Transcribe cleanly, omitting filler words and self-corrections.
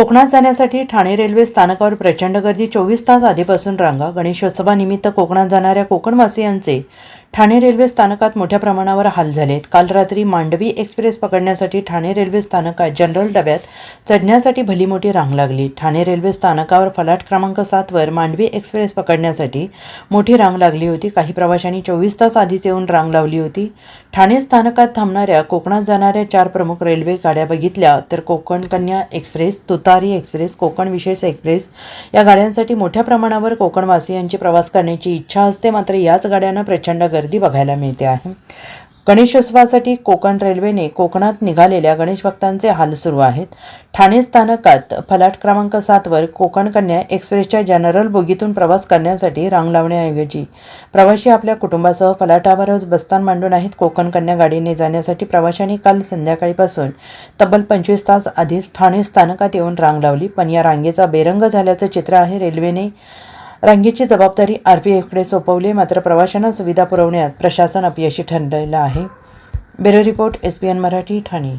कोकणात जाण्यासाठी ठाणे रेल्वे स्थानकावर प्रचंड गर्दी, 24 तास आधीपासून रांगा। गणेशोत्सवानिमित्त कोकणात जाणाऱ्या कोकणवासियांचे ठाणे रेल्वे स्थानकात मोठ्या प्रमाणावर हाल झालेत। काल रात्री मांडवी एक्सप्रेस पकडण्यासाठी ठाणे रेल्वे स्थानकात जनरल डब्यात चढण्यासाठी भली मोठी रांग लागली। ठाणे रेल्वे स्थानकावर फलाट क्रमांक 7 वर मांडवी एक्सप्रेस पकडण्यासाठी मोठी रांग लागली होती। काही प्रवाशांनी 24 तास आधीच येऊन रांग लावली होती। ठाणे स्थानकात थांबणाऱ्या कोकणात जाणाऱ्या 4 प्रमुख रेल्वे गाड्या बघितल्या तर कोकण कन्या एक्सप्रेस, तुतारी एक्सप्रेस, कोकण विशेष एक्सप्रेस या गाड्यांसाठी मोठ्या प्रमाणावर कोकणवासियांची प्रवास करण्याची इच्छा असते, मात्र याच गाड्यांना प्रचंड गर्दी बघायला मिळते आहे। गणेशोत्सवासाठी कोकण रेल्वेने कोकणात निघालेल्या गणेश भक्तांचे हाल सुरू आहेत। ठाणे स्थानकात फलाट क्रमांक 7 वर कोकण कन्या एक्सप्रेसच्या जनरल बोगीतून प्रवास करण्यासाठी रांग लावण्याऐवजी प्रवासी आपल्या कुटुंबासह फलाटावरच बस्तान मांडून आहेत। कोकण कन्या गाडीने जाण्यासाठी प्रवाशांनी काल संध्याकाळीपासून तब्बल 25 तास आधीच ठाणे स्थानकात येऊन रांग लावली, पण या रांगेचा बेरंग झाल्याचं चित्र आहे। रेल्वेने रांगेची जबाबदारी RPFकडे सोपवली, मात्र प्रवाशांना सुविधा पुरवण्यात प्रशासन अपयशी ठरलेलं आहे। Bureau report, SBN Marathi, Thane.